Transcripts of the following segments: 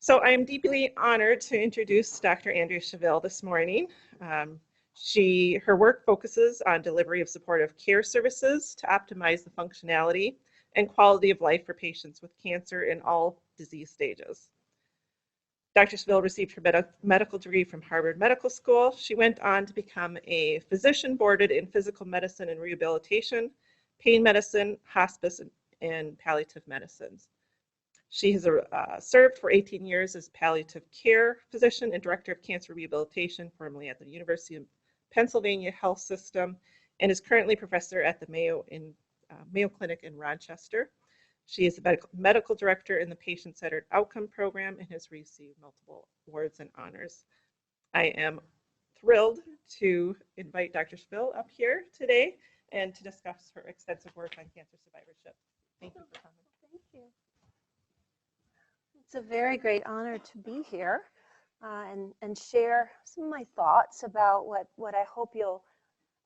So I am deeply honored to introduce Dr. Andrea Cheville this morning. Her work focuses on delivery of supportive care services to optimize the functionality and quality of life for patients with cancer in all disease stages. Dr. Cheville received her medical degree from Harvard Medical School. She went on to become a physician boarded in physical medicine and rehabilitation, pain medicine, hospice, and palliative medicines. She has served for 18 years as palliative care physician and director of cancer rehabilitation, formerly at the University of Pennsylvania Health System, and is currently professor at the Mayo Clinic in Rochester. She is a medical director in the Patient-Centered Outcome Program and has received multiple awards and honors. I am thrilled to invite Dr. Cheville up here today and to discuss her extensive work on cancer survivorship. Thank you for coming. Thank you. It's a very great honor to be here and share some of my thoughts about what I hope you'll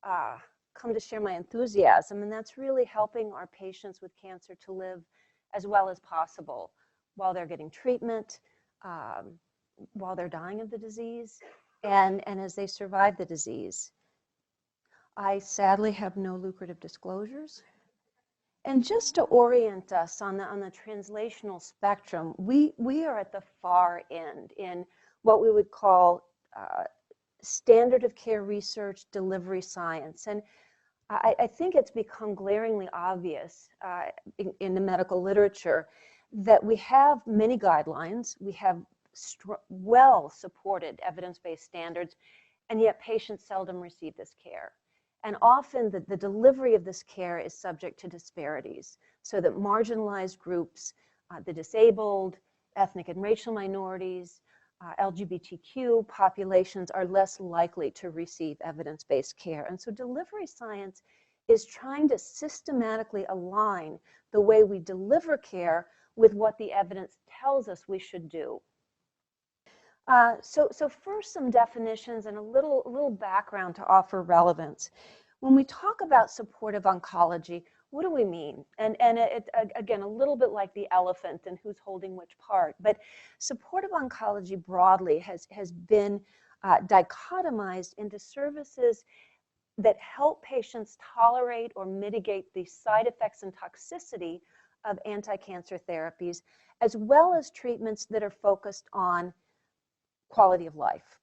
come to share my enthusiasm, and that's really helping our patients with cancer to live as well as possible while they're getting treatment, while they're dying of the disease, and as they survive the disease. I sadly have no lucrative disclosures. And just to orient us on the translational spectrum, we are at the far end in what we would call standard of care research delivery science. And I think it's become glaringly obvious in the medical literature that we have many guidelines, we have well-supported evidence-based standards, and yet patients seldom receive this care. And often the delivery of this care is subject to disparities, so that marginalized groups, the disabled, ethnic and racial minorities, LGBTQ populations are less likely to receive evidence-based care. And so delivery science is trying to systematically align the way we deliver care with what the evidence tells us we should do. So first, some definitions and a little background to offer relevance. When we talk about supportive oncology, what do we mean? And it, again, a little bit like the elephant and who's holding which part. But supportive oncology broadly has been dichotomized into services that help patients tolerate or mitigate the side effects and toxicity of anti-cancer therapies, as well as treatments that are focused on quality of life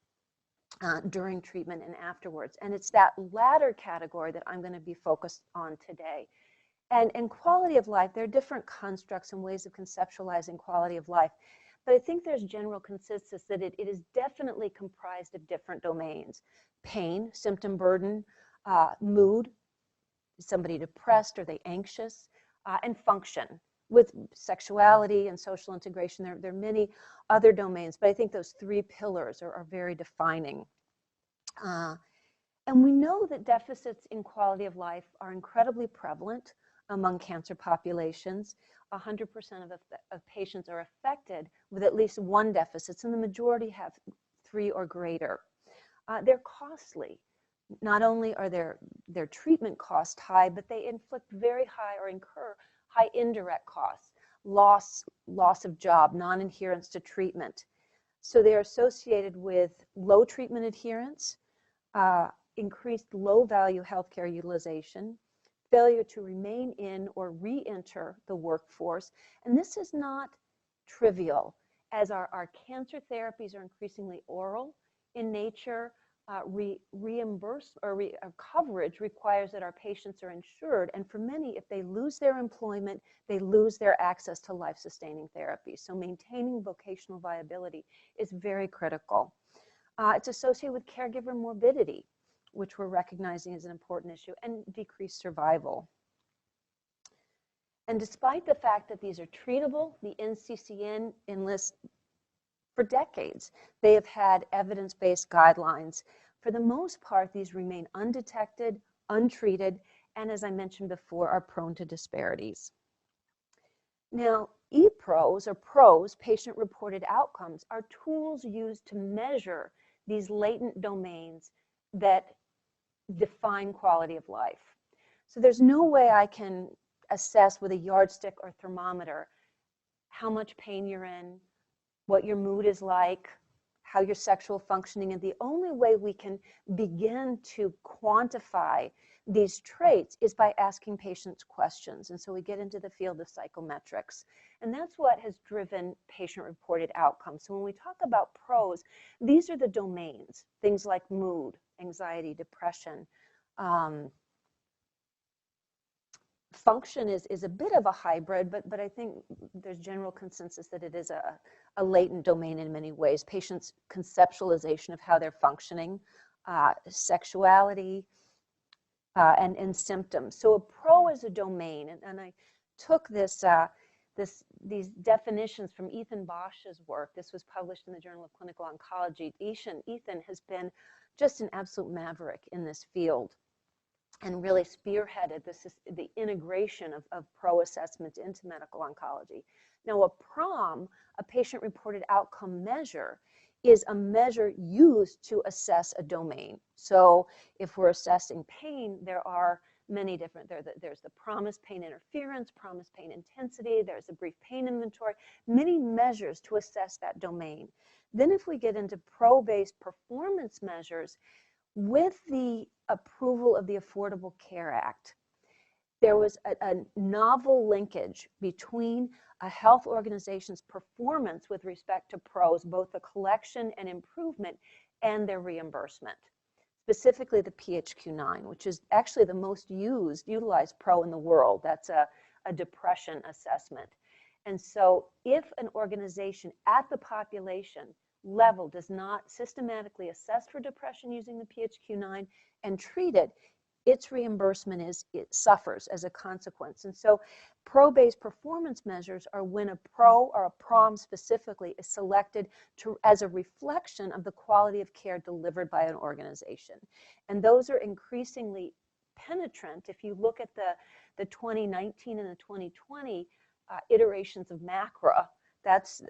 during treatment and afterwards. And it's that latter category that I'm going to be focused on today. And quality of life, there are different constructs and ways of conceptualizing quality of life, but I think there's general consensus that it is definitely comprised of different domains: pain, symptom burden, mood, is somebody depressed, are they anxious, and function. With sexuality and social integration, there are many other domains, but I think those three pillars are very defining. And we know that deficits in quality of life are incredibly prevalent among cancer populations. 100% of patients are affected with at least one deficit, and the majority have 3 or greater. They're costly. Not only are their treatment costs high, but they inflict very high or incur high indirect costs, loss of job, non-adherence to treatment. So they're associated with low treatment adherence, increased low-value healthcare utilization, failure to remain in or re-enter the workforce. And this is not trivial, as our cancer therapies are increasingly oral in nature. Coverage requires that our patients are insured, and for many, if they lose their employment, they lose their access to life-sustaining therapy. So maintaining vocational viability is very critical. It's associated with caregiver morbidity, which we're recognizing as an important issue, and decreased survival. And despite the fact that these are treatable, the NCCN enlists for decades. They have had evidence-based guidelines. For the most part, these remain undetected, untreated, and as I mentioned before, are prone to disparities. Now, ePROs, or PROs, patient-reported outcomes, are tools used to measure these latent domains that define quality of life. So there's no way I can assess with a yardstick or thermometer how much pain you're in, what your mood is like, how your sexual functioning, and the only way we can begin to quantify these traits is by asking patients questions. And so we get into the field of psychometrics. And that's what has driven patient-reported outcomes. So when we talk about PROs, these are the domains, things like mood, anxiety, depression. Function is a bit of a hybrid, but I think there's general consensus that it is a latent domain in many ways. Patients' conceptualization of how they're functioning, sexuality, and symptoms. So a PRO is a domain, and I took these definitions from Ethan Bosch's work. This was published in the Journal of Clinical Oncology. Ethan has been just an absolute maverick in this field and really spearheaded the integration of PRO assessments into medical oncology. Now, a PROM, a patient-reported outcome measure, is a measure used to assess a domain. So if we're assessing pain, there are many different, there's the PROMIS pain interference, PROMIS pain intensity, there's a brief pain inventory, many measures to assess that domain. Then if we get into PRO-based performance measures, with the approval of the Affordable Care Act, there was a novel linkage between a health organization's performance with respect to PROs, both the collection and improvement, and their reimbursement. Specifically the PHQ-9, which is actually the most utilized PRO in the world. That's a depression assessment. And so if an organization at the population level does not systematically assess for depression using the PHQ-9 and treat it, its reimbursement suffers as a consequence. And so PRO-based performance measures are when a PRO or a PROM specifically is selected as a reflection of the quality of care delivered by an organization. And those are increasingly penetrant. If you look at the 2019 and the 2020 iterations of MACRA, that's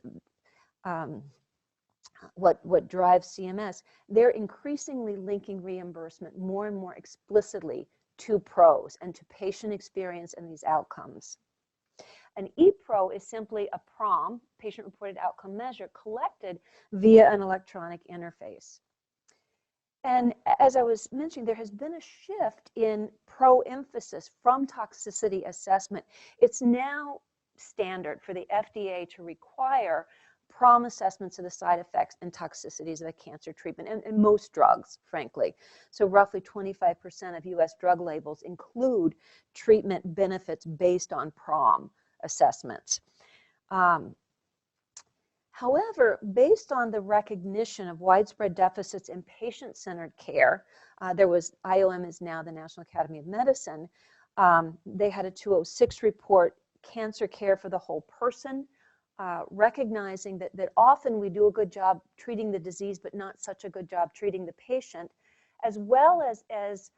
what drives CMS, they're increasingly linking reimbursement more and more explicitly to PROs and to patient experience and these outcomes. An ePRO is simply a PROM, patient-reported outcome measure, collected via an electronic interface. And as I was mentioning, there has been a shift in PRO emphasis from toxicity assessment. It's now standard for the FDA to require PROM assessments of the side effects and toxicities of a cancer treatment, and most drugs, frankly. So roughly 25% of US drug labels include treatment benefits based on PROM assessments. However, based on the recognition of widespread deficits in patient-centered care, IOM is now the National Academy of Medicine. They had a 2006 report, Cancer Care for the Whole Person, recognizing that often we do a good job treating the disease, but not such a good job treating the patient, as well as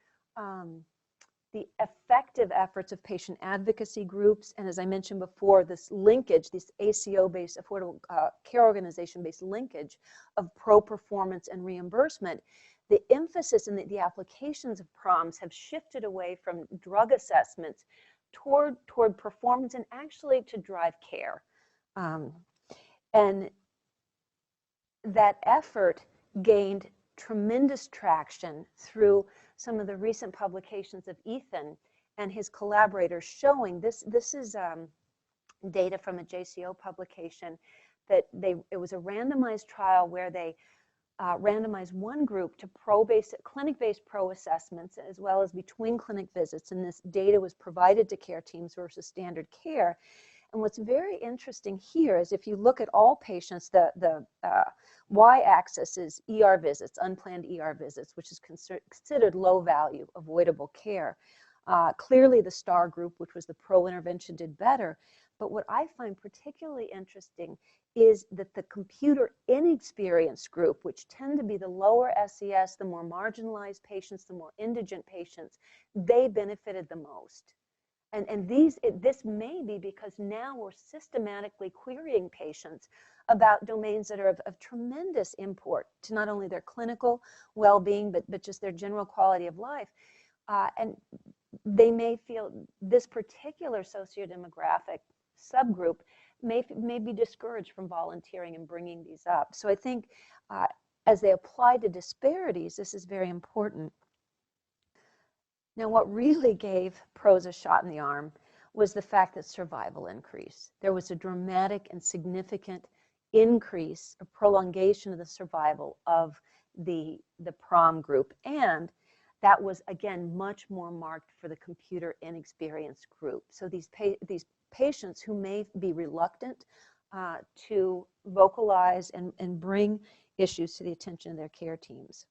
the effective efforts of patient advocacy groups, and as I mentioned before, this linkage, this ACO-based, Affordable Care Organization-based linkage of PRO performance and reimbursement. The emphasis in the applications of PROMs have shifted away from drug assessments toward performance and actually to drive care. And that effort gained tremendous traction through some of the recent publications of Ethan and his collaborators showing this is data from a JCO publication that it was a randomized trial where they randomized one group to clinic-based PRO assessments as well as between clinic visits, and this data was provided to care teams versus standard care. And what's very interesting here is if you look at all patients, the y-axis is ER visits, unplanned ER visits, which is considered low value, avoidable care. Clearly the STAR group, which was the PRO intervention, did better. But what I find particularly interesting is that the computer inexperienced group, which tend to be the lower SES, the more marginalized patients, the more indigent patients, they benefited the most. And this may be because now we're systematically querying patients about domains that are of tremendous import to not only their clinical well-being, but just their general quality of life. And they may feel this particular sociodemographic subgroup may be discouraged from volunteering and bringing these up. So I think as they apply to disparities, this is very important. Now, what really gave pros a shot in the arm was the fact that survival increased. There was a dramatic and significant increase, a prolongation of the survival of the prom group, and that was, again, much more marked for the computer inexperienced group. So these patients who may be reluctant to vocalize and bring issues to the attention of their care teams.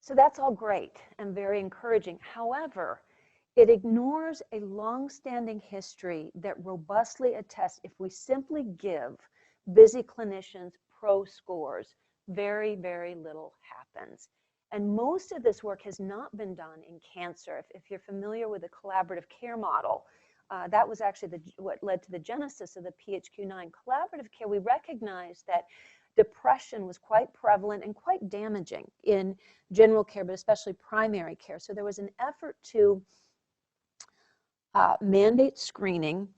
So that's all great and very encouraging. However, it ignores a long-standing history that robustly attests if we simply give busy clinicians pro scores, very, very little happens. And most of this work has not been done in cancer. If you're familiar with the collaborative care model, that was actually what led to the genesis of the PHQ-9 collaborative care. We recognized that depression was quite prevalent and quite damaging in general care, but especially primary care. So there was an effort to mandate screening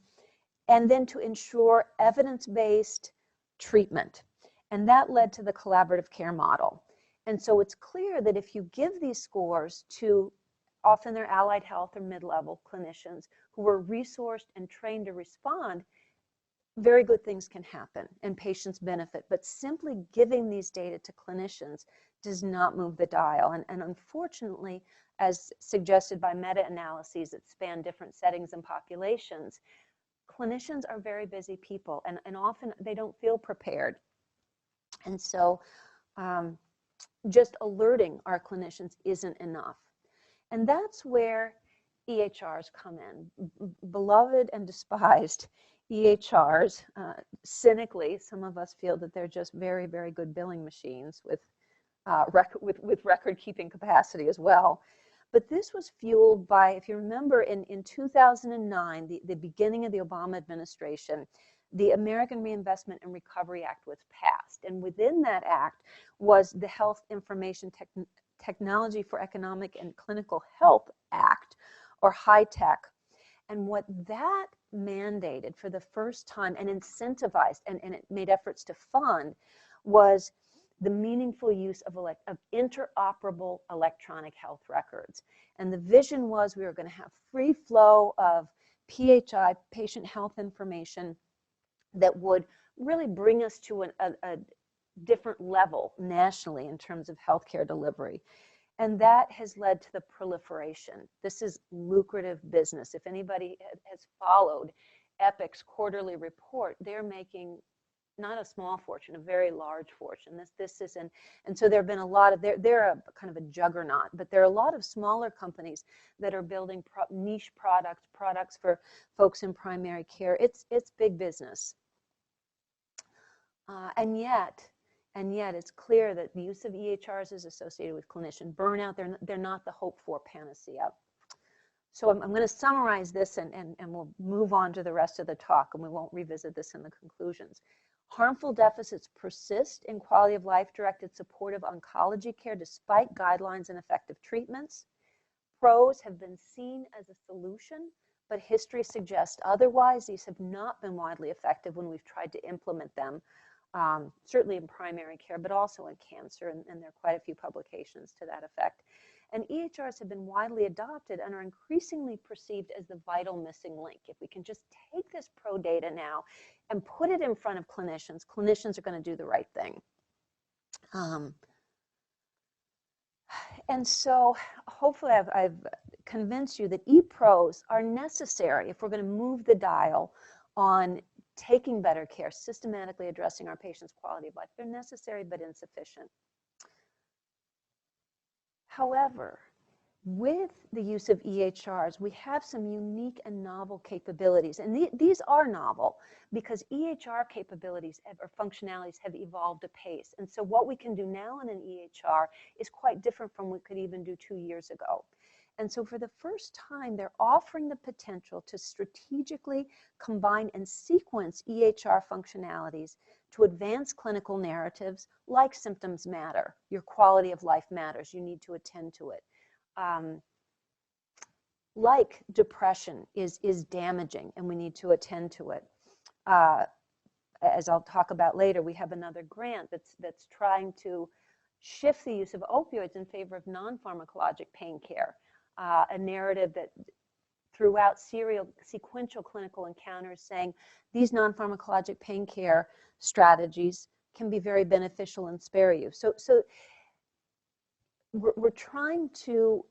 and then to ensure evidence-based treatment. And that led to the collaborative care model. And so it's clear that if you give these scores to often they're allied health or mid-level clinicians who were resourced and trained to respond, very good things can happen and patients benefit. But simply giving these data to clinicians does not move the dial. And unfortunately, as suggested by meta-analyses that span different settings and populations, clinicians are very busy people and often they don't feel prepared. And so just alerting our clinicians isn't enough. And that's where EHRs come in. Beloved and despised EHRs, cynically, some of us feel that they're just very, very good billing machines with record-keeping capacity as well. But this was fueled by, if you remember, in 2009, the beginning of the Obama administration, the American Reinvestment and Recovery Act was passed. And within that act was the Health Information Technology for Economic and Clinical Health Act, or HITECH. And what that mandated for the first time and incentivized and it made efforts to fund was the meaningful use of interoperable electronic health records. And the vision was we were going to have free flow of PHI, patient health information, that would really bring us to a different level nationally in terms of healthcare delivery. And that has led to the proliferation. This is lucrative business. If anybody has followed Epic's quarterly report, they're making not a small fortune, a very large fortune. This is, and so there have been a lot of, they're a kind of a juggernaut, but there are a lot of smaller companies that are building niche products for folks in primary care. It's big business. And yet it's clear that the use of EHRs is associated with clinician burnout. They're not the hoped for panacea. So I'm going to summarize this and we'll move on to the rest of the talk, and we won't revisit this in the conclusions. Harmful deficits persist in quality of life directed supportive oncology care despite guidelines and effective treatments. PROs have been seen as a solution, but history suggests otherwise. These have not been widely effective when we've tried to implement them, certainly in primary care, but also in cancer, and there are quite a few publications to that effect. And EHRs have been widely adopted and are increasingly perceived as the vital missing link. If we can just take this pro data now and put it in front of clinicians, clinicians are going to do the right thing. And so hopefully I've convinced you that ePROs are necessary if we're going to move the dial on taking better care, systematically addressing our patients' quality of life. They're necessary but insufficient. However, with the use of EHRs, we have some unique and novel capabilities. And these are novel because EHR capabilities or functionalities have evolved apace. And so what we can do now in an EHR is quite different from what we could even do 2 years ago. And so for the first time, they're offering the potential to strategically combine and sequence EHR functionalities to advance clinical narratives like symptoms matter. Your quality of life matters. You need to attend to it. like depression is damaging, and we need to attend to it. As I'll talk about later, we have another grant that's trying to shift the use of opioids in favor of non-pharmacologic pain care, a narrative that throughout sequential clinical encounters saying these non-pharmacologic pain care strategies can be very beneficial and spare you. So we're trying to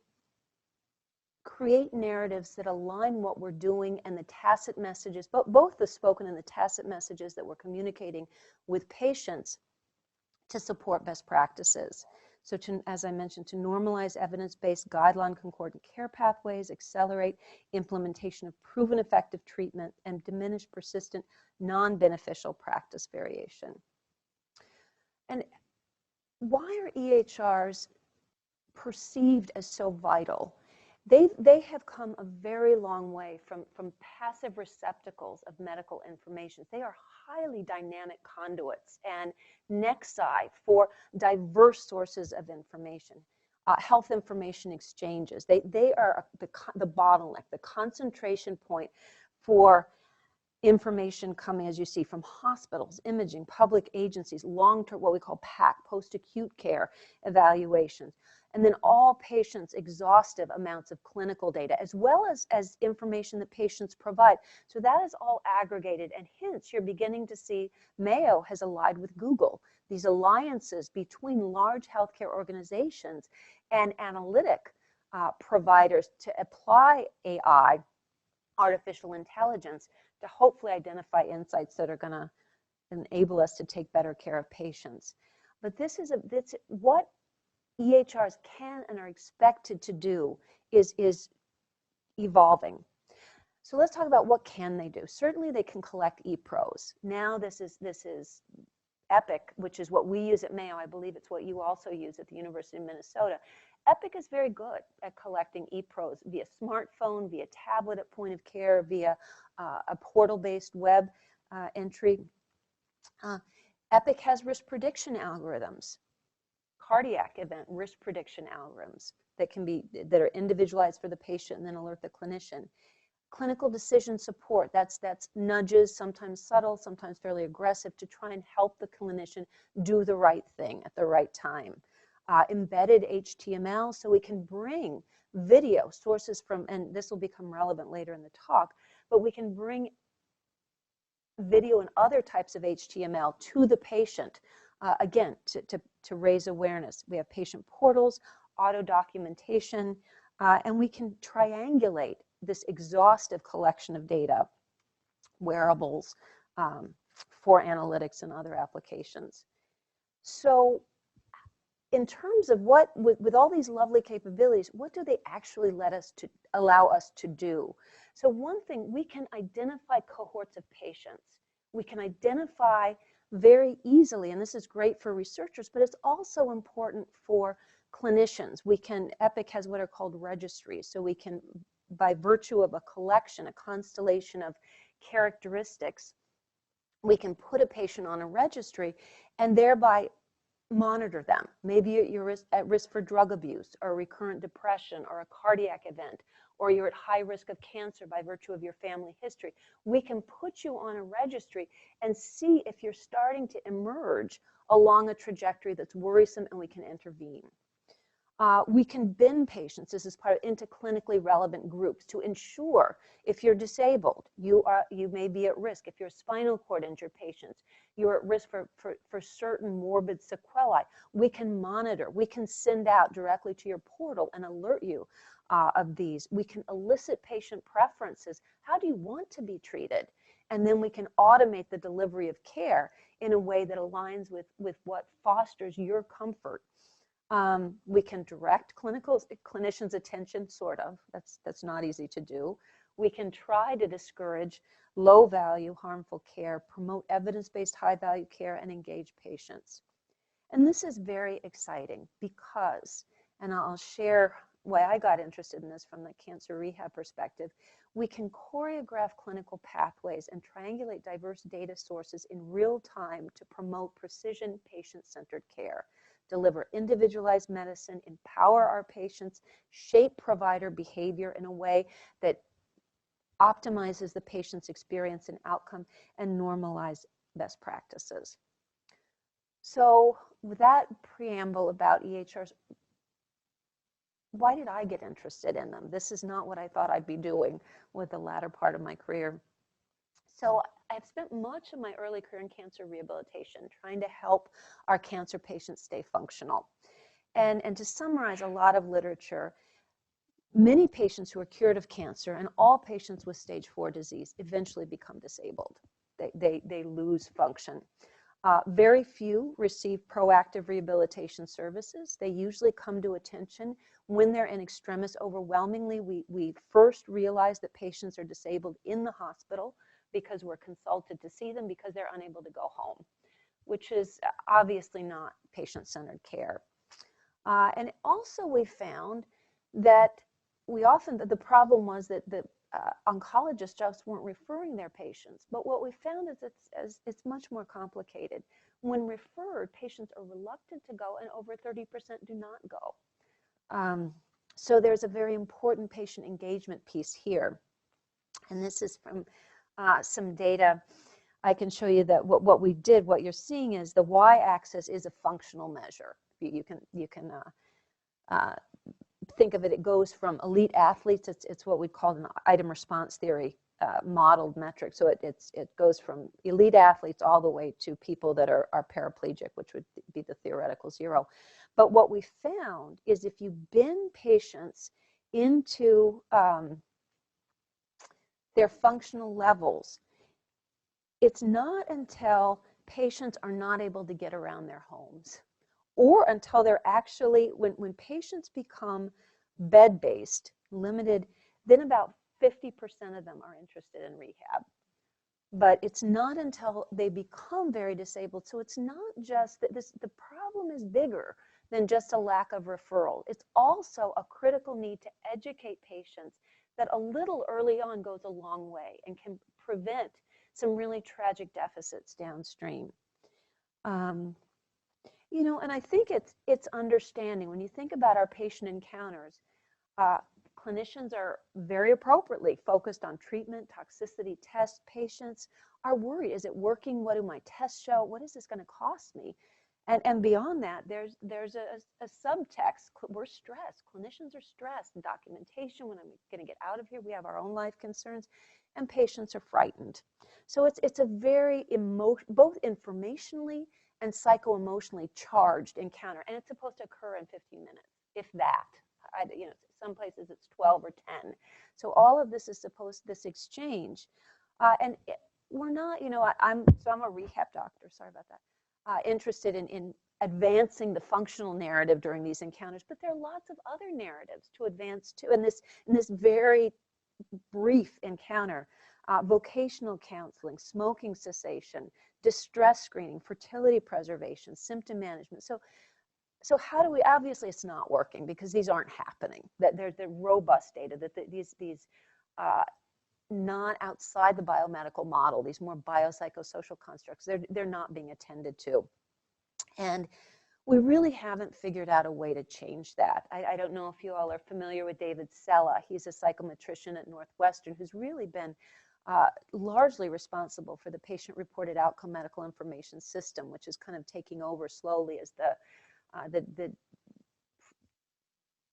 create narratives that align what we're doing and the tacit messages, both the spoken and the tacit messages that we're communicating with patients to support best practices. So as I mentioned, to normalize evidence-based guideline concordant care pathways, accelerate implementation of proven effective treatment, and diminish persistent non-beneficial practice variation. And why are EHRs perceived as so vital? They have come a very long way from passive receptacles of medical information. They are highly dynamic conduits and nexi for diverse sources of information, health information exchanges. They are the bottleneck, the concentration point for information coming, as you see, from hospitals, imaging, public agencies, long-term, what we call PAC, post-acute care evaluations, and then all patients' exhaustive amounts of clinical data, as well as information that patients provide. So that is all aggregated, and hence you're beginning to see Mayo has allied with Google, these alliances between large healthcare organizations and analytic providers to apply AI, artificial intelligence, to hopefully identify insights that are going to enable us to take better care of patients. But this is what EHRs can and are expected to do is evolving. So let's talk about what can they do. Certainly they can collect ePROs. Now this is Epic, which is what we use at Mayo. I believe it's what you also use at the University of Minnesota. Epic is very good at collecting ePROs via smartphone, via tablet at point of care, via a portal-based web entry. Epic has risk prediction algorithms, cardiac event risk prediction algorithms that are individualized for the patient and then alert the clinician. Clinical decision support, that's nudges, sometimes subtle, sometimes fairly aggressive, to try and help the clinician do the right thing at the right time. Embedded HTML, so we can bring video sources from, and this will become relevant later in the talk, but we can bring video and other types of HTML to the patient, again, to raise awareness. We have patient portals, auto documentation, and we can triangulate this exhaustive collection of data, wearables, for analytics and other applications. So in terms of what, with all these lovely capabilities, what do they actually allow us to do? So one thing, we can identify cohorts of patients. We can identify very easily, and this is great for researchers, but it's also important for clinicians. Epic has what are called registries, so we can, by virtue of a collection, a constellation of characteristics, we can put a patient on a registry and thereby monitor them. Maybe you're at risk for drug abuse or recurrent depression or a cardiac event, or you're at high risk of cancer by virtue of your family history. We can put you on a registry and see if you're starting to emerge along a trajectory that's worrisome, and we can intervene. We can bin patients, this is part of, into clinically relevant groups to ensure if you're disabled, you may be at risk. If you're a spinal cord injured patient, you're at risk for certain morbid sequelae. We can monitor, we can send out directly to your portal and alert you of these. We can elicit patient preferences. How do you want to be treated? And then we can automate the delivery of care in a way that aligns with what fosters your comfort. We can direct clinicians' attention, sort of. That's not easy to do. We can try to discourage low-value, harmful care, promote evidence-based, high-value care, and engage patients. And this is very exciting because, and I'll share why I got interested in this from the cancer rehab perspective, we can choreograph clinical pathways and triangulate diverse data sources in real time to promote precision patient-centered care. deliver individualized medicine, empower our patients, shape provider behavior in a way that optimizes the patient's experience and outcome, and normalize best practices. So with that preamble about EHRs, why did I get interested in them? This is not what I thought I'd be doing with the latter part of my career. So I've spent much of my early career in cancer rehabilitation trying to help our cancer patients stay functional. And to summarize a lot of literature, many patients who are cured of cancer and all patients with stage 4 disease eventually become disabled. They lose function. Very few receive proactive rehabilitation services. They usually come to attention when they're in extremis. Overwhelmingly, we first realize that patients are disabled in the hospital because we're consulted to see them because they're unable to go home, which is obviously not patient-centered care. And also we found that the problem was that the oncologists just weren't referring their patients. But what we found is it's much more complicated. When referred, patients are reluctant to go, and over 30% do not go. So there's a very important patient engagement piece here. And this is from some data. I can show you that what we did, what you're seeing is the y-axis is a functional measure. You can think of it, it goes from elite athletes, it's what we call an item response theory modeled metric. So it goes from elite athletes all the way to people that are paraplegic, which would be the theoretical 0. But what we found is if you bin patients into their functional levels, it's not until patients are not able to get around their homes, or until they're actually, when patients become bed-based, limited, then about 50% of them are interested in rehab. But it's not until they become very disabled. So it's not just that the problem is bigger than just a lack of referral. It's also a critical need to educate patients that a little early on goes a long way and can prevent some really tragic deficits downstream. You know, and I think it's understanding. When you think about our patient encounters, clinicians are very appropriately focused on treatment, toxicity tests. Patients are worried. Is it working? What do my tests show? What is this going to cost me? And beyond that, there's a subtext. We're stressed. Clinicians are stressed. Documentation, when I'm going to get out of here, we have our own life concerns, and patients are frightened. So it's a very both informationally and psycho-emotionally charged encounter, and it's supposed to occur in 15 minutes, if that. You know, some places it's 12 or 10. So all of this is this exchange, and we're not, you know, I'm a rehab doctor. Sorry about that. Interested in advancing the functional narrative during these encounters, but there are lots of other narratives to advance to in this very brief encounter. Vocational counseling, smoking cessation, distress screening, fertility preservation, symptom management. So how do we, obviously it's not working because these aren't happening. That there's the robust data that these not outside the biomedical model, these more biopsychosocial constructs, they're not being attended to. And we really haven't figured out a way to change that. I don't know if you all are familiar with David Sella. He's a psychometrician at Northwestern who's really been largely responsible for the patient-reported outcome medical information system, which is kind of taking over slowly as the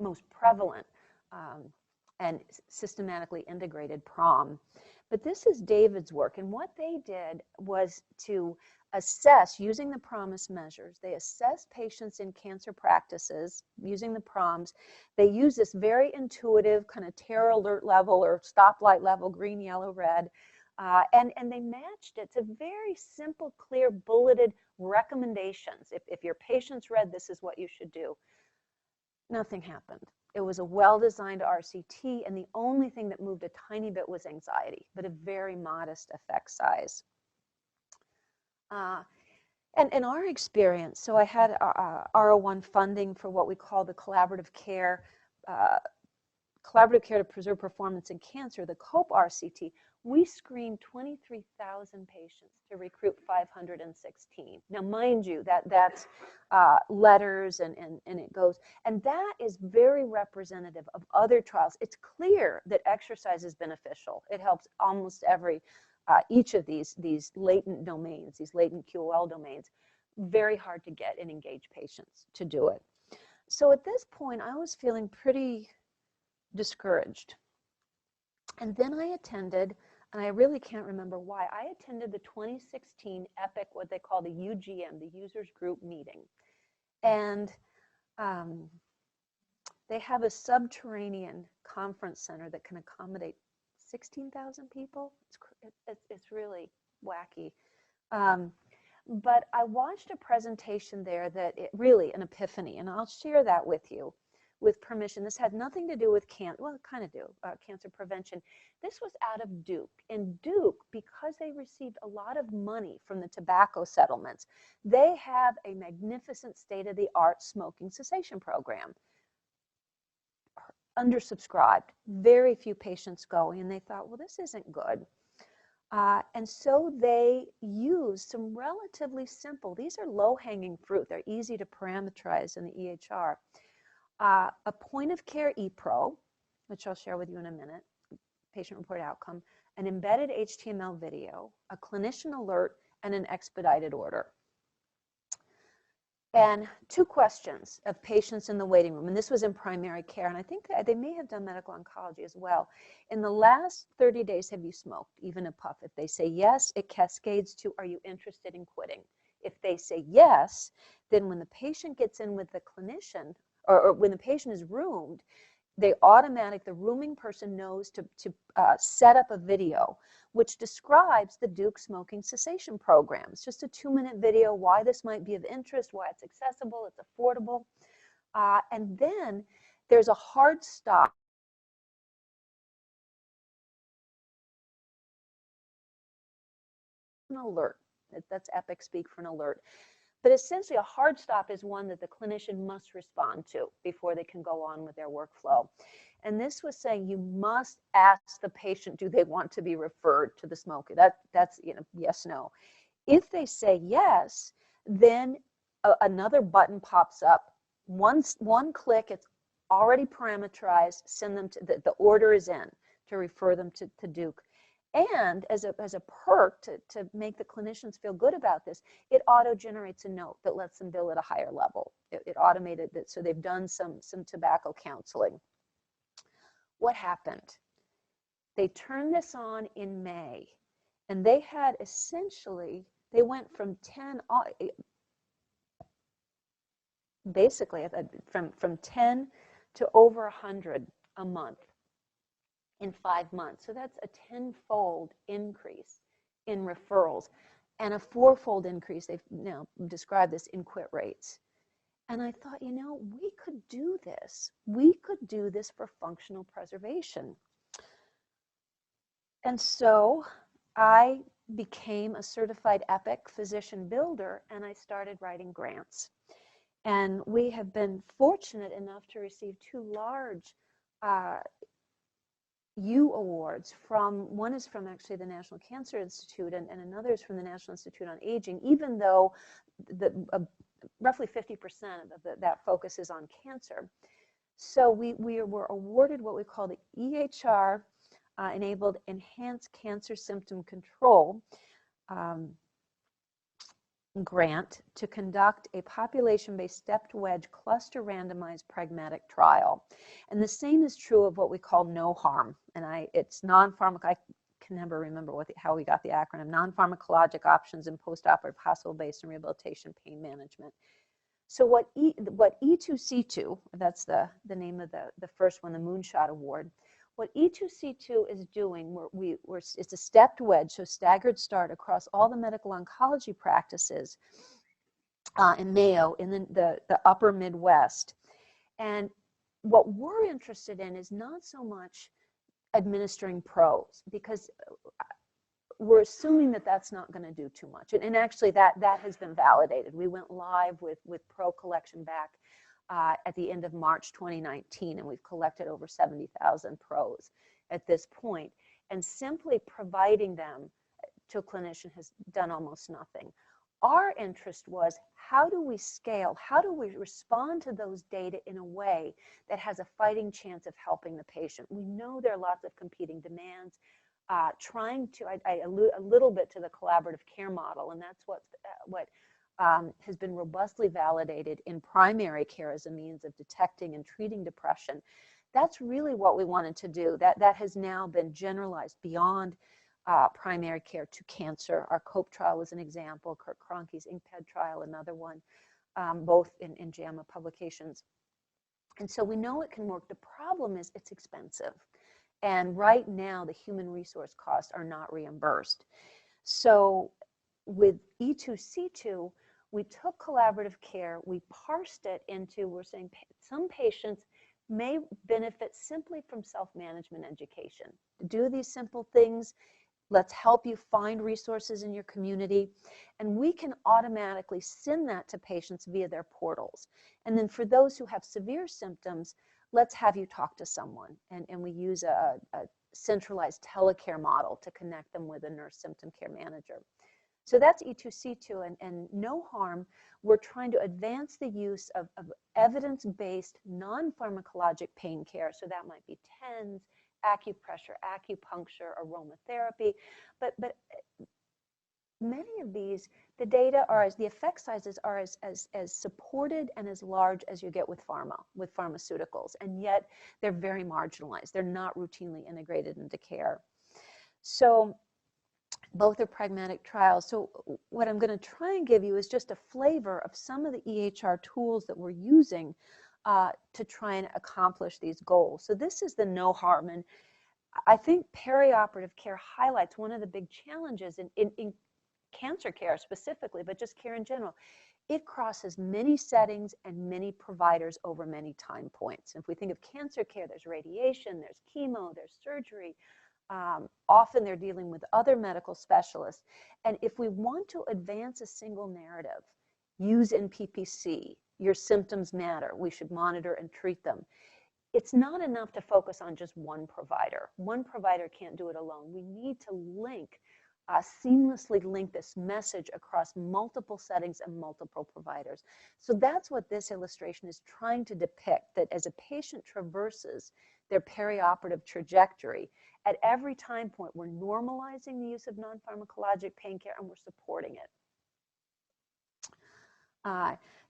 most prevalent and systematically integrated PROM. But this is David's work, and what they did was to assess, using the PROMIS measures, they assess patients in cancer practices using the PROMs. They use this very intuitive kind of terror alert level or stoplight level, green, yellow, red, and they matched it to very simple, clear, bulleted recommendations. If your patient's read, this is what you should do. Nothing happened. It was a well-designed RCT, and the only thing that moved a tiny bit was anxiety, but a very modest effect size. And in our experience, so I had R01 funding for what we call the collaborative care Collaborative Care to Preserve Performance in Cancer, the COPE RCT, we screened 23,000 patients to recruit 516. Now, mind you, that's letters and it goes, and that is very representative of other trials. It's clear that exercise is beneficial. It helps almost every, each of these latent domains, these latent QOL domains. Very hard to get and engage patients to do it. So at this point, I was feeling pretty discouraged. And then I attended, and I really can't remember why, I attended the 2016 EPIC, what they call the UGM, the Users Group Meeting. And they have a subterranean conference center that can accommodate 16,000 people. It's really wacky. But I watched a presentation there that it really an epiphany, and I'll share that with you with permission. This had nothing to do with cancer, well, it kind of do, cancer prevention. This was out of Duke. And Duke, because they received a lot of money from the tobacco settlements, they have a magnificent state-of-the-art smoking cessation program. Undersubscribed, very few patients going, and they thought, well, this isn't good. And so they use some relatively simple, these are low-hanging fruit, they're easy to parameterize in the EHR. A point-of-care ePRO, which I'll share with you in a minute, patient-reported outcome, an embedded HTML video, a clinician alert, and an expedited order. And 2 questions of patients in the waiting room, and this was in primary care, and I think they may have done medical oncology as well. In the last 30 days, have you smoked, even a puff? If they say yes, it cascades to, are you interested in quitting? If they say yes, then when the patient gets in with the clinician, or when the patient is roomed, the rooming person knows to set up a video which describes the Duke smoking cessation program. It's just a 2-minute video, why this might be of interest, why it's accessible, it's affordable. And then there's a hard stop. An alert. That's EPIC speak for an alert. But essentially, a hard stop is one that the clinician must respond to before they can go on with their workflow. And this was saying you must ask the patient, do they want to be referred to the smoker? That's yes, no. If they say yes, then another button pops up. One click, it's already parameterized, send them to, the order is in to refer them to Duke. And as a perk to make the clinicians feel good about this, it auto-generates a note that lets them bill at a higher level. It automated it, so they've done some tobacco counseling. What happened? They turned this on in May, and they had essentially, they went from 10, basically from 10 to over 100 a month in 5 months. So that's a 10-fold increase in referrals and a 4-fold increase, they've now described this, in quit rates. And I thought, we could do this. We could do this for functional preservation. And so I became a certified EPIC physician builder, and I started writing grants. And we have been fortunate enough to receive 2 large U awards one is from actually the National Cancer Institute, and another is from the National Institute on Aging, even though roughly 50% of that focus is on cancer. So we were awarded what we call the EHR enabled Enhanced Cancer Symptom Control grant to conduct a population-based stepped wedge cluster randomized pragmatic trial. And the same is true of what we call no harm. And it's non-pharmacologic, I can never remember how we got the acronym, non-pharmacologic options in post-operative hospital-based and rehabilitation pain management. So what E2C2, that's the name of the first one, the Moonshot Award, what E2C2 is doing, it's a stepped wedge, so staggered start across all the medical oncology practices in Mayo in the upper Midwest. And what we're interested in is not so much administering pros, because we're assuming that that's not going to do too much. And actually that has been validated. We went live with pro collection back at the end of March 2019, and we've collected over 70,000 pros at this point. And simply providing them to a clinician has done almost nothing. Our interest was, how do we scale? How do we respond to those data in a way that has a fighting chance of helping the patient? We know there are lots of competing demands. I allude a little bit to the collaborative care model, and that's what has been robustly validated in primary care as a means of detecting and treating depression. That's really what we wanted to do. That has now been generalized beyond primary care to cancer. Our COPE trial was an example, Kurt Kroenke's INCPED trial, another one, both in JAMA publications. And so we know it can work. The problem is it's expensive. And right now, the human resource costs are not reimbursed. So with E2C2, we took collaborative care, we parsed it into, we're saying some patients may benefit simply from self-management education. To do these simple things, let's help you find resources in your community, and we can automatically send that to patients via their portals. And then for those who have severe symptoms, let's have you talk to someone, and we use a centralized telecare model to connect them with a nurse symptom care manager. So that's E2C2, and no harm. We're trying to advance the use of evidence-based non-pharmacologic pain care. So that might be TENS, acupressure, acupuncture, aromatherapy. But many of these, the data are, the effect sizes are as supported and as large as you get with pharmaceuticals. And yet they're very marginalized. They're not routinely integrated into care. So both are pragmatic trials. So what I'm going to try and give you is just a flavor of some of the EHR tools that we're using to try and accomplish these goals. So this is the no harm. And I think perioperative care highlights one of the big challenges in cancer care specifically, but just care in general. It crosses many settings and many providers over many time points. And if we think of cancer care, there's radiation, there's chemo, there's surgery. Often they're dealing with other medical specialists. And if we want to advance a single narrative, use in PPC, your symptoms matter, we should monitor and treat them. It's not enough to focus on just one provider. One provider can't do it alone. We need to seamlessly link this message across multiple settings and multiple providers. So that's what this illustration is trying to depict, that as a patient traverses their perioperative trajectory, at every time point, we're normalizing the use of non-pharmacologic pain care and we're supporting it.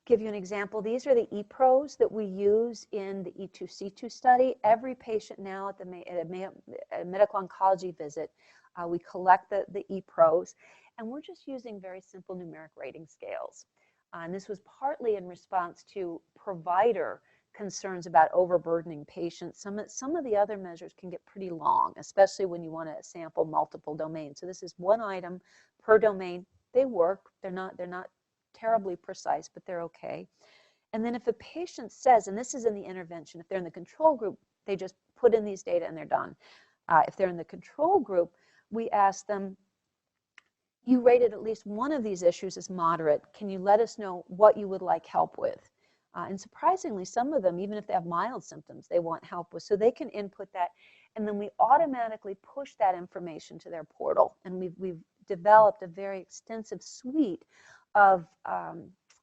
Give you an example. These are the ePROs that we use in the E2C2 study. Every patient now at a medical oncology visit, we collect the ePROs, and we're just using very simple numeric rating scales. And this was partly in response to provider concerns about overburdening patients. Some of the other measures can get pretty long, especially when you want to sample multiple domains. So this is one item per domain. They work. They're not terribly precise, but they're okay. And then if a patient says, and this is in the intervention, if they're in the control group, they just put in these data and they're done. If they're in the control group, we ask them, you rated at least one of these issues as moderate. Can you let us know what you would like help with? And surprisingly, some of them, even if they have mild symptoms, they want help with. So they can input that, and then we automatically push that information to their portal. And we've developed a very extensive suite of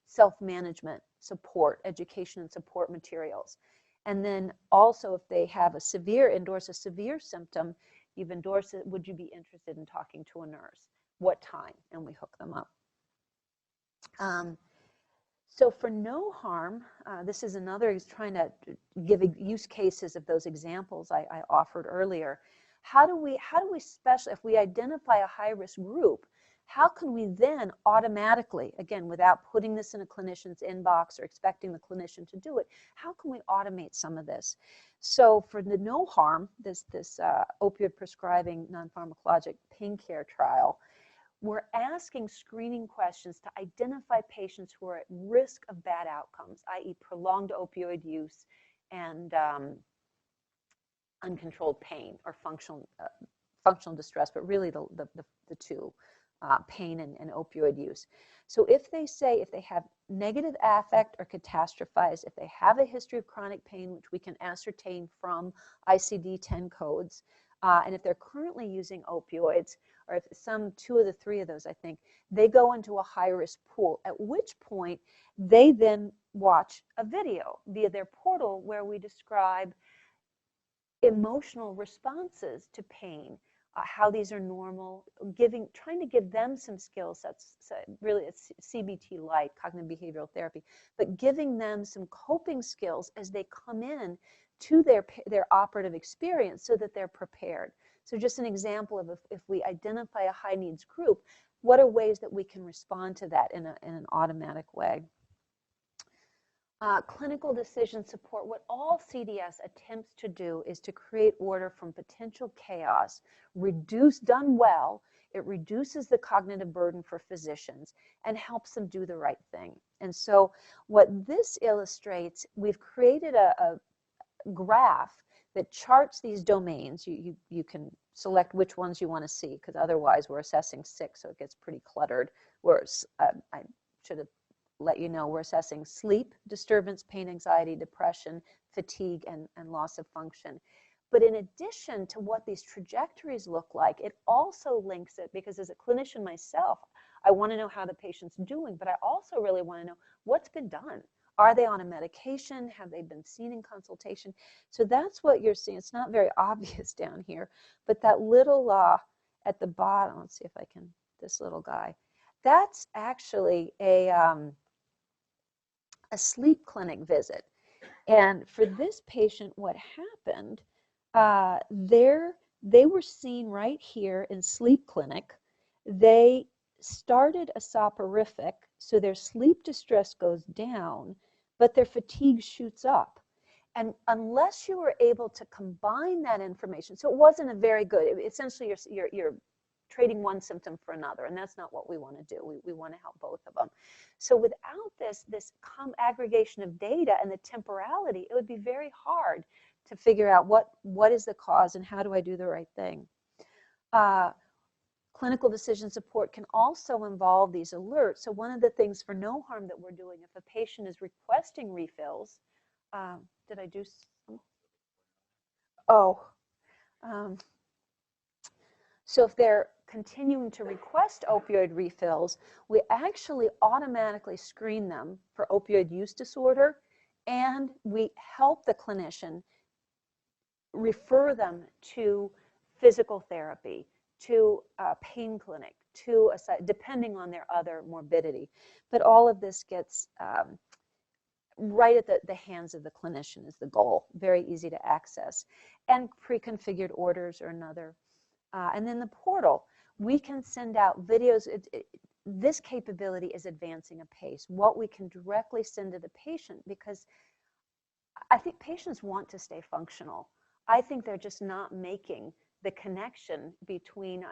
self-management support, education and support materials. And then also if they have endorse a severe symptom, you've endorsed it, would you be interested in talking to a nurse? What time? And we hook them up. So for no harm, this is another, is trying to give use cases of those examples I offered earlier. How do we if we identify a high-risk group, how can we then automatically, again, without putting this in a clinician's inbox or expecting the clinician to do it, how can we automate some of this? So for the no harm, this opioid prescribing non-pharmacologic pain care trial, we're asking screening questions to identify patients who are at risk of bad outcomes, i.e. prolonged opioid use and uncontrolled pain or functional distress, but really the two. pain and opioid use. So if they say, if they have negative affect or catastrophized, if they have a history of chronic pain, which we can ascertain from ICD-10 codes, and if they're currently using opioids, or if two of the three of those, I think, they go into a high-risk pool, at which point they then watch a video via their portal where we describe emotional responses to pain, how these are normal, trying to give them some skills. That's really it's CBT light, cognitive behavioral therapy, but giving them some coping skills as they come in to their operative experience so that they're prepared. So just an example of if we identify a high needs group, what are ways that we can respond to that in an automatic way? Clinical decision support, what all CDS attempts to do is to create order from potential chaos, done well, it reduces the cognitive burden for physicians and helps them do the right thing. And so what this illustrates, we've created a graph that charts these domains. You can select which ones you want to see, because otherwise we're assessing 6, so it gets pretty cluttered. Whereas I should have let you know we're assessing sleep disturbance, pain, anxiety, depression, fatigue, and loss of function. But in addition to what these trajectories look like, it also links it, because as a clinician myself, I want to know how the patient's doing, but I also really want to know what's been done. Are they on a medication? Have they been seen in consultation? So that's what you're seeing. It's not very obvious down here, but that little at the bottom, let's see if I can, this little guy, that's actually a sleep clinic visit. And for this patient, what happened, they were seen right here in sleep clinic. They started a soporific, so their sleep distress goes down, but their fatigue shoots up. And unless you were able to combine that information, so it wasn't a very good, essentially you're trading one symptom for another, and that's not what we want to do. We want to help both of them. So without this aggregation of data and the temporality, it would be very hard to figure out what is the cause and how do I do the right thing. Clinical decision support can also involve these alerts. So one of the things for no harm that we're doing, if a patient is requesting refills, did I do some? Oh. So if they're continuing to request opioid refills, we actually automatically screen them for opioid use disorder, and we help the clinician refer them to physical therapy, to a pain clinic, depending on their other morbidity. But all of this gets right at the hands of the clinician is the goal. Very easy to access. And pre-configured orders are another. And then the portal, we can send out videos. This capability is advancing apace. What we can directly send to the patient, because I think patients want to stay functional. I think they're just not making the connection between,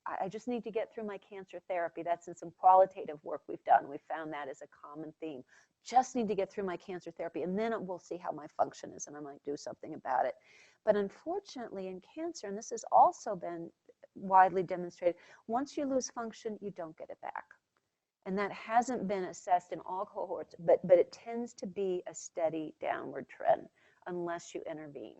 I just need to get through my cancer therapy. That's in some qualitative work we've done. We found that as a common theme. Just need to get through my cancer therapy, and then we'll see how my function is, and I might do something about it. But unfortunately in cancer, and this has also been widely demonstrated, once you lose function, you don't get it back. And that hasn't been assessed in all cohorts, but it tends to be a steady downward trend unless you intervene.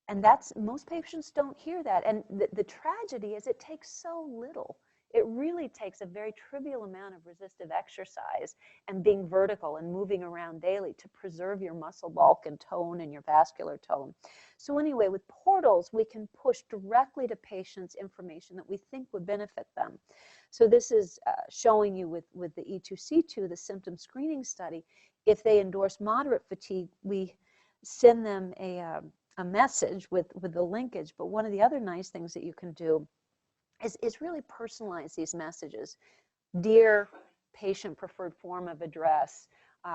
And most patients don't hear that. And the tragedy is it takes so little. It really takes a very trivial amount of resistive exercise and being vertical and moving around daily to preserve your muscle bulk and tone and your vascular tone. So anyway, with portals, we can push directly to patients information that we think would benefit them. So this is showing you with the E2C2, the symptom screening study. If they endorse moderate fatigue, we send them a message with the linkage. But one of the other nice things that you can do is really personalize these messages. Dear patient preferred form of address,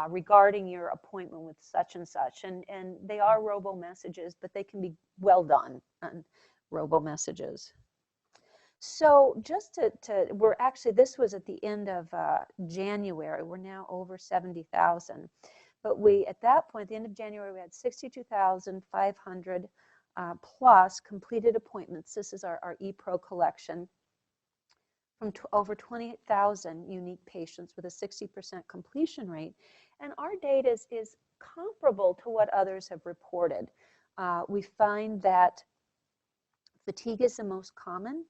regarding your appointment with such and such. And they are robo messages, but they can be well done on robo messages. So just we're actually, this was at the end of January. We're now over 70,000. But at that point, at the end of January, we had 62,500 plus completed appointments. This is our ePRO collection. from over 28,000 unique patients with a 60% completion rate. And our data is comparable to what others have reported. We find that fatigue is the most common.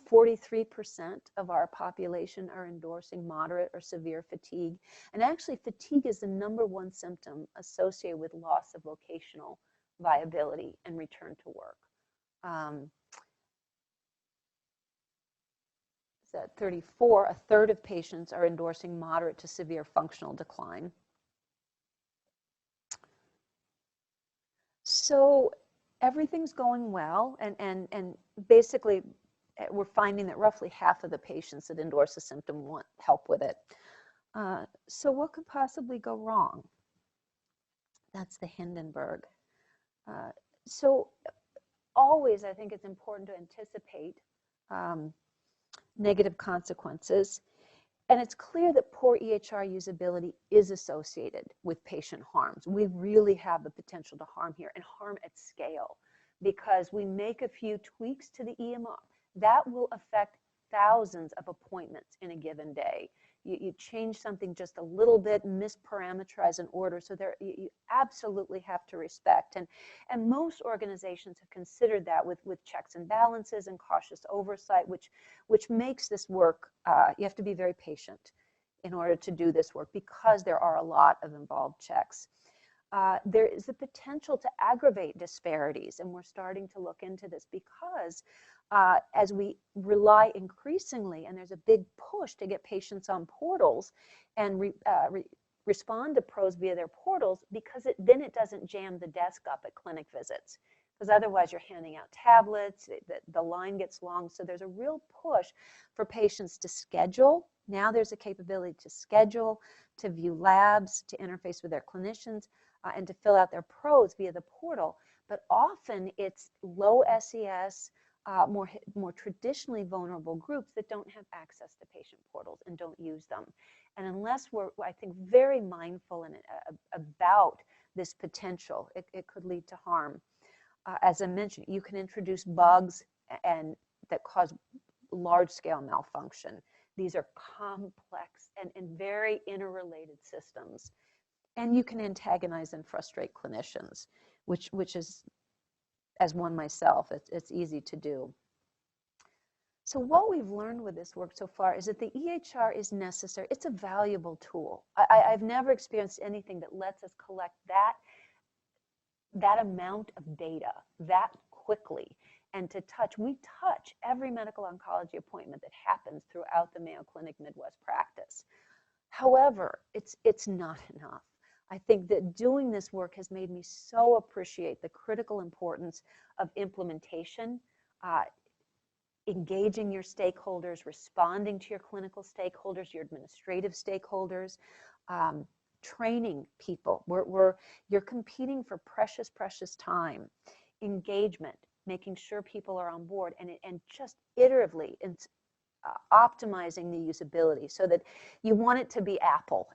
43% of our population are endorsing moderate or severe fatigue. And actually, fatigue is the #1 symptom associated with loss of vocational viability and return to work. At 34, a third of patients are endorsing moderate to severe functional decline. So everything's going well, and basically we're finding that roughly half of the patients that endorse a symptom want help with it. So what could possibly go wrong? That's the Hindenburg. So always I think it's important to anticipate negative consequences. And it's clear that poor EHR usability is associated with patient harms. We really have the potential to harm here, and harm at scale, because we make a few tweaks to the EMR. That will affect thousands of appointments in a given day. You change something just a little bit, misparameterize an order, so there you absolutely have to respect. And most organizations have considered that with checks and balances and cautious oversight, which makes this work, you have to be very patient in order to do this work, because there are a lot of involved checks. There is the potential to aggravate disparities, and we're starting to look into this, because as we rely increasingly, and there's a big push to get patients on portals and respond to pros via their portals, because then it doesn't jam the desk up at clinic visits. Because otherwise you're handing out tablets, the line gets long. So there's a real push for patients to schedule. Now there's a capability to schedule, to view labs, to interface with their clinicians, and to fill out their pros via the portal. But often it's low SES, more traditionally vulnerable groups that don't have access to patient portals and don't use them. And unless we're, I think, very mindful about this potential, it could lead to harm. As I mentioned, you can introduce bugs that cause large-scale malfunction. These are complex and very interrelated systems. And you can antagonize and frustrate clinicians, which is, as one myself, it's easy to do. So what we've learned with this work so far is that the EHR is necessary. It's a valuable tool. I've never experienced anything that lets us collect that amount of data that quickly, and we touch every medical oncology appointment that happens throughout the Mayo Clinic Midwest practice. However, it's not enough. I think that doing this work has made me so appreciate the critical importance of implementation, engaging your stakeholders, responding to your clinical stakeholders, your administrative stakeholders, training people. You're competing for precious, precious time, engagement, making sure people are on board, and just iteratively optimizing the usability, so that you want it to be Apple.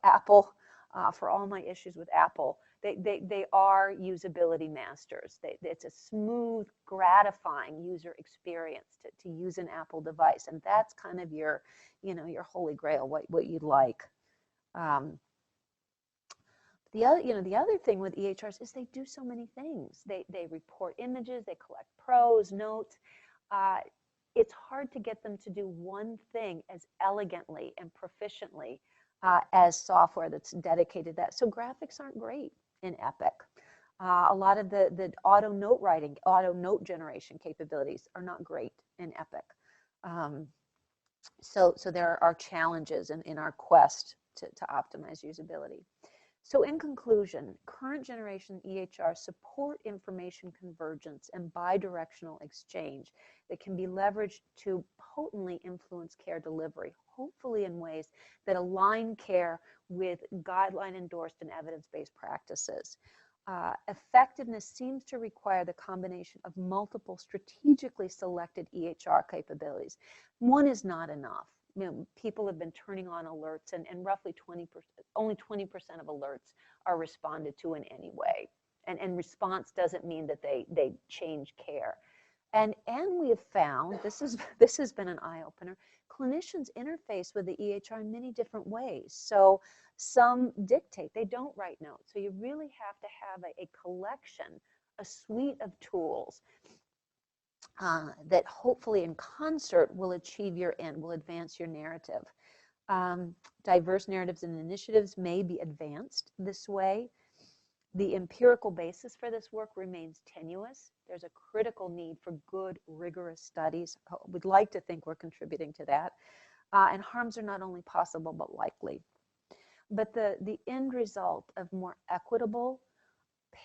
For all my issues with Apple, they are usability masters. It's a smooth, gratifying user experience to use an Apple device, and that's kind of your holy grail, what you'd like. The other thing with EHRs is they do so many things. They report images, they collect pros, notes. It's hard to get them to do one thing as elegantly and proficiently as software that's dedicated to that. So graphics aren't great in Epic. A lot of the auto note writing, auto note generation capabilities are not great in Epic. So there are challenges in our quest to optimize usability. So in conclusion, current generation EHR support information convergence and bidirectional exchange that can be leveraged to potently influence care delivery, hopefully in ways that align care with guideline-endorsed and evidence-based practices. Effectiveness seems to require the combination of multiple strategically selected EHR capabilities. One is not enough. People have been turning on alerts, and roughly only 20% of alerts are responded to in any way. And response doesn't mean that they change care. And we have found, this has been an eye-opener, clinicians interface with the EHR in many different ways. So some dictate, they don't write notes. So you really have to have a collection, a suite of tools that hopefully in concert will achieve your end, will advance your narrative. Diverse narratives and initiatives may be advanced this way. The empirical basis for this work remains tenuous. There's a critical need for good, rigorous studies. We'd like to think we're contributing to that. And harms are not only possible, but likely. But the end result of more equitable,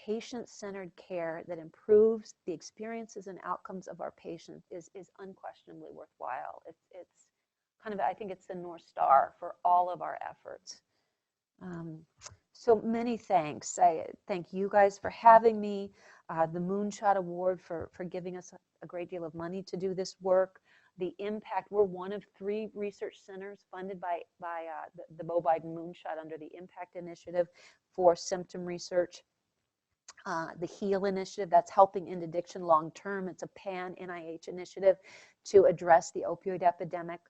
patient-centered care that improves the experiences and outcomes of our patients is unquestionably worthwhile. It's kind of, I think it's the North Star for all of our efforts. So many thanks. I thank you guys for having me, the Moonshot Award for giving us a great deal of money to do this work. The impact, we're one of 3 research centers funded by the Bo Biden Moonshot under the Impact Initiative for symptom research. The HEAL initiative, that's helping end addiction long term. It's a pan-NIH initiative to address the opioid epidemic.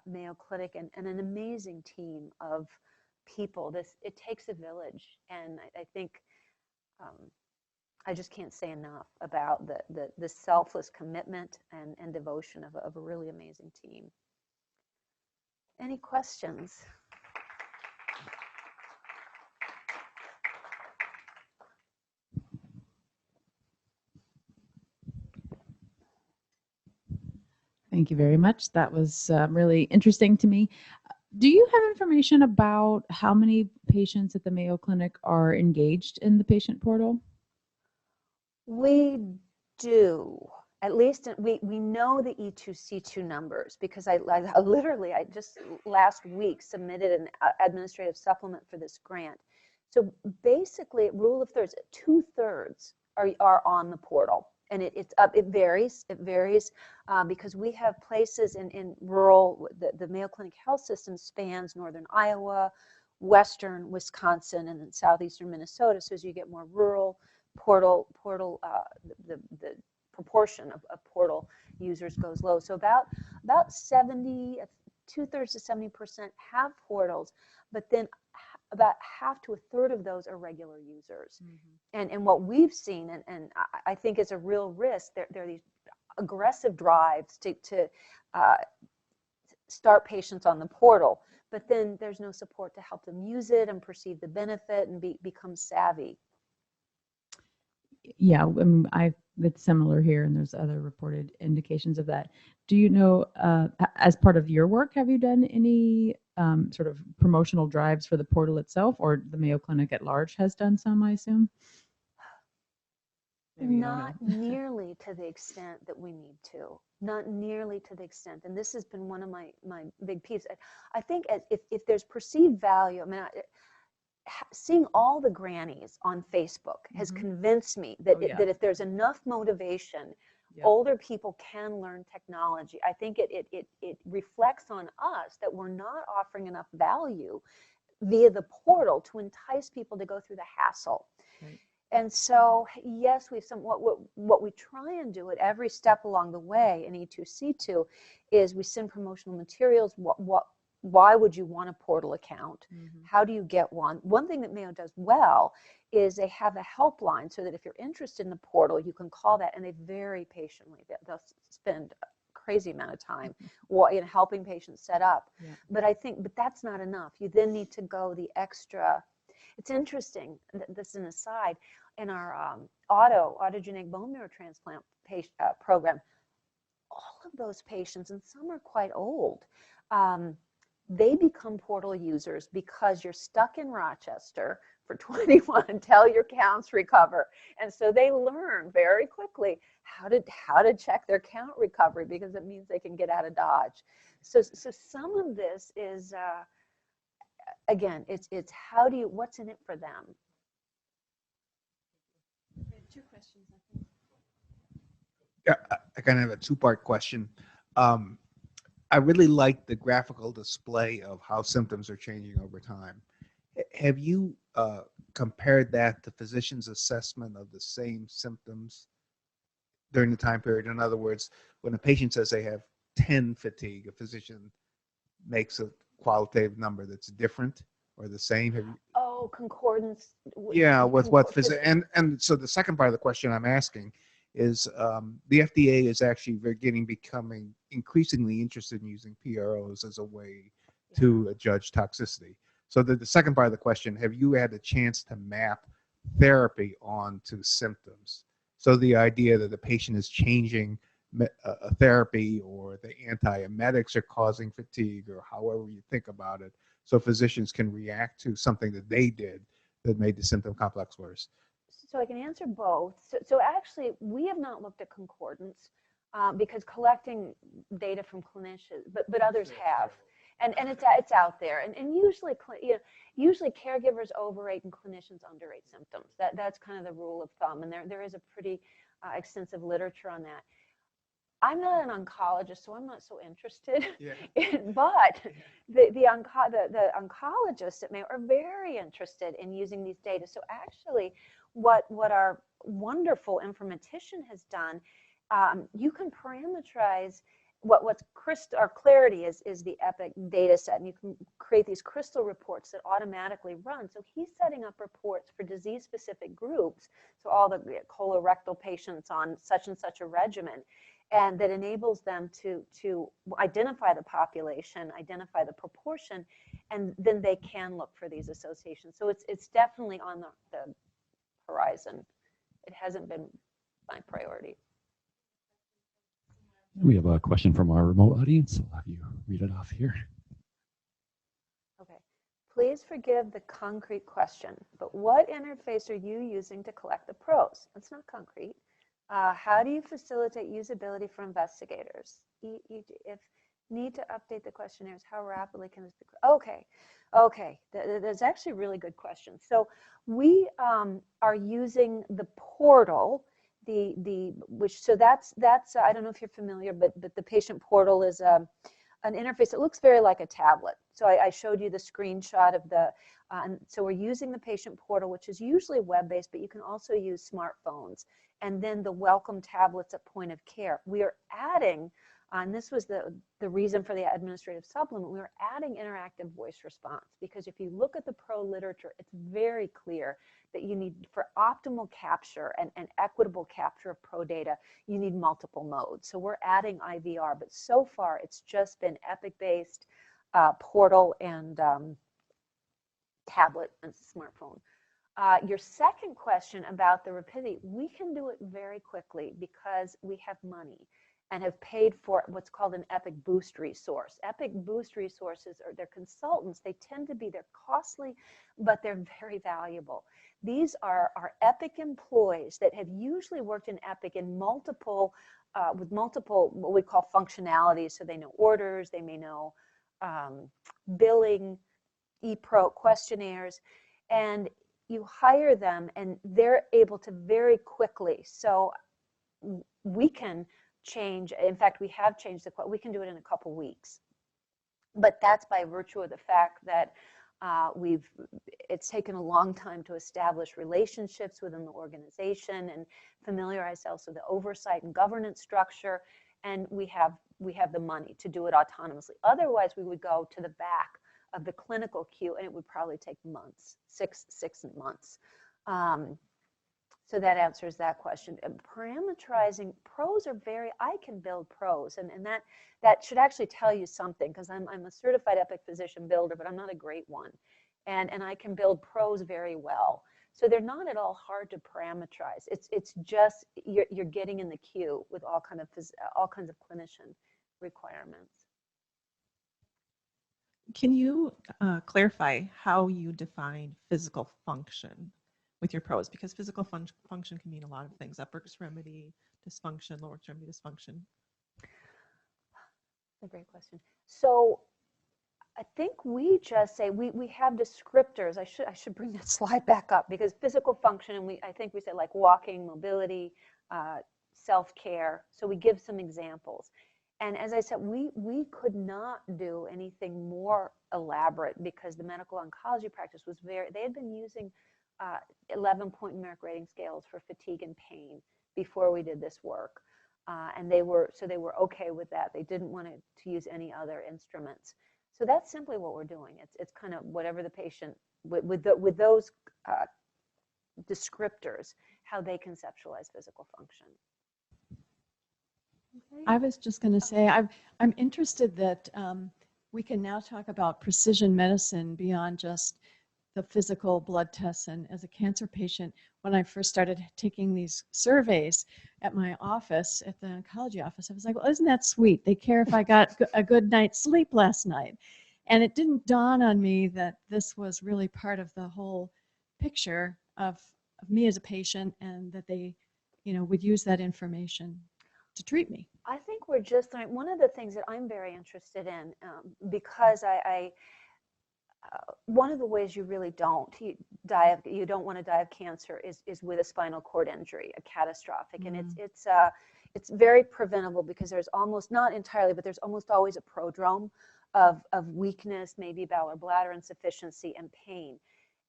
Mayo Clinic and an amazing team of people. It takes a village, and I think I just can't say enough about the selfless commitment and devotion of a really amazing team. Any questions? Thank you very much. That was really interesting to me. Do you have information about how many patients at the Mayo Clinic are engaged in the patient portal? We do. At least we know the E2C2 numbers because I literally just last week submitted an administrative supplement for this grant. So basically, rule of thirds, 2/3 are on the portal. And it varies because we have places in rural, the Mayo Clinic Health System spans northern Iowa, western Wisconsin, and then southeastern Minnesota. So as you get more rural, portal the proportion of portal users goes low. So about 70, 2/3 to 70% have portals, but then about half to 1/3 of those are regular users. Mm-hmm. And what we've seen, and I think is a real risk, there are these aggressive drives to start patients on the portal, but then there's no support to help them use it and perceive the benefit and become savvy. Yeah, it's similar here, and there's other reported indications of that. Do you know, as part of your work, have you done any sort of promotional drives for the portal itself, or the Mayo Clinic at large has done some, I assume? Not nearly to the extent that we need to. Not nearly to the extent. And this has been one of my big peeves. I think if there's perceived value, I mean, seeing all the grannies on Facebook has mm-hmm. convinced me that, that if there's enough motivation, older people can learn technology. I think it reflects on us that we're not offering enough value via the portal to entice people to go through the hassle. Right. And so, yes, we've what we try and do at every step along the way in E2C2 is we send promotional materials. Why would you want a portal account? Mm-hmm. How do you get one? One thing that Mayo does well is they have a helpline so that if you're interested in the portal, you can call that, and they very patiently, they'll spend a crazy amount of time in helping patients set up. Yeah. But that's not enough. You then need to go the extra. It's interesting, this is an aside, in our autogenic bone marrow transplant program, all of those patients, and some are quite old, they become portal users because you're stuck in Rochester for 21 until your counts recover. And so they learn very quickly how to check their count recovery because it means they can get out of Dodge. So some of this is, again, it's what's in it for them? I have 2 questions, I think. Yeah, I kind of have a 2-part question. I really like the graphical display of how symptoms are changing over time. Have you compared that to physicians' assessment of the same symptoms during the time period? In other words, when a patient says they have 10 fatigue, a physician makes a qualitative number that's different or the same? Have you, Oh, concordance. yeah, with what Because and so the second part of the question I'm asking is the FDA is actually becoming increasingly interested in using PROs as a way to judge toxicity. So the second part of the question, have you had a chance to map therapy onto symptoms? So the idea that the patient is changing a therapy or the antiemetics are causing fatigue or however you think about it, so physicians can react to something that they did that made the symptom complex worse. So I can answer both. So actually, we have not looked at concordance because collecting data from clinicians, but others have. And it's out there. And usually, usually caregivers overrate and clinicians underrate symptoms. That's kind of the rule of thumb. And there is a pretty extensive literature on that. I'm not an oncologist, so I'm not so interested. Yeah. But the oncologists at Mayo are very interested in using these data. So actually, what our wonderful informatician has done, you can parameterize what's crystal or clarity is the EPIC data set, and you can create these crystal reports that automatically run. So he's setting up reports for disease-specific groups, so all the colorectal patients on such and such a regimen, and that enables them to identify the population, identify the proportion, and then they can look for these associations. So it's definitely on the horizon. It hasn't been my priority. We have a question from our remote audience. I'll have you read it off here. Okay. Please forgive the concrete question, but what interface are you using to collect the pros? That's not concrete. How do you facilitate usability for investigators? If need to update the questionnaires, how rapidly can this be? Okay. That's actually a really good question. So we are using the portal. So that's I don't know if you're familiar, but the patient portal is an interface that looks very like a tablet. So I showed you the screenshot of the, and so we're using the patient portal, which is usually web-based, but you can also use smartphones, and then the welcome tablets at point of care. We are adding, and this was the reason for the administrative supplement, we are adding interactive voice response, because if you look at the pro literature, it's very clear that you need, for optimal capture and equitable capture of pro data, you need multiple modes. So we're adding IVR, but so far it's just been Epic-based, portal and tablet and smartphone. Your second question about the rapidity, we can do it very quickly because we have money and have paid for what's called an Epic Boost resource. Epic Boost resources are their consultants. They tend to be, they're costly, but they're very valuable. These are our Epic employees that have usually worked in Epic in multiple, with multiple, what we call functionalities. So they know orders, they may know billing, ePRO questionnaires, and you hire them and they're able to very quickly. So we can change, in fact, we have changed we can do it in a couple weeks. But that's by virtue of the fact that it's taken a long time to establish relationships within the organization and familiarize ourselves with the oversight and governance structure, and we have the money to do it autonomously. Otherwise, we would go to the back of the clinical queue, and it would probably take months, six months. So that answers that question. And parameterizing, pros are I can build pros, and that should actually tell you something, because I'm a certified Epic physician builder, but I'm not a great one. And I can build pros very well. So they're not at all hard to parameterize. It's just you're getting in the queue with all kinds of clinician requirements. Can you clarify how you define physical function with your pros? Because physical function can mean a lot of things: upper extremity dysfunction, lower extremity dysfunction. That's a great question. So I think we just say we have descriptors. I should bring that slide back up, because physical function, and I think we say like walking, mobility, self-care. So we give some examples. And as I said, we could not do anything more elaborate, because the medical oncology practice was they had been using 11-point numeric rating scales for fatigue and pain before we did this work. And they were okay with that. They didn't want to use any other instruments. So that's simply what we're doing. It's kind of whatever the patient, with those descriptors, how they conceptualize physical function. Okay. I was just going to say, I'm interested that we can now talk about precision medicine beyond just the physical blood tests. And as a cancer patient, when I first started taking these surveys at my office, at the oncology office, I was like, well, isn't that sweet? They care if I got a good night's sleep last night. And it didn't dawn on me that this was really part of the whole picture of me as a patient, and that they, would use that information to treat me. I think we're just, one of the things that I'm very interested in, because one of the ways you really you don't want to die of cancer is with a spinal cord injury, a catastrophic, and it's very preventable, because there's almost, not entirely, but there's almost always a prodrome of weakness, maybe bowel or bladder insufficiency, and pain.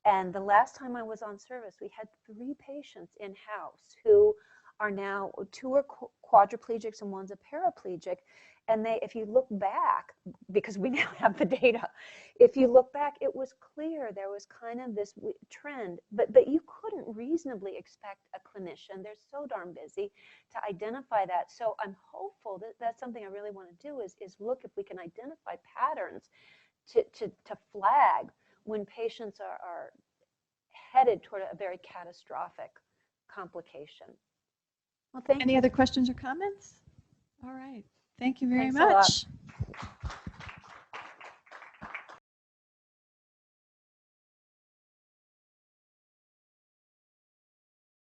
And the last time I was on service, we had 3 patients in-house who are now, 2 are quadriplegics and 1's a paraplegic. And if you look back, because we now have the data, if you look back, it was clear there was kind of this trend, but you couldn't reasonably expect a clinician, they're so darn busy, to identify that. So I'm hopeful that that's something I really want to do, is look if we can identify patterns to flag when patients are headed toward a very catastrophic complication. Well, thank you. Any other questions or comments? All right. Thank you very Thanks a lot. much.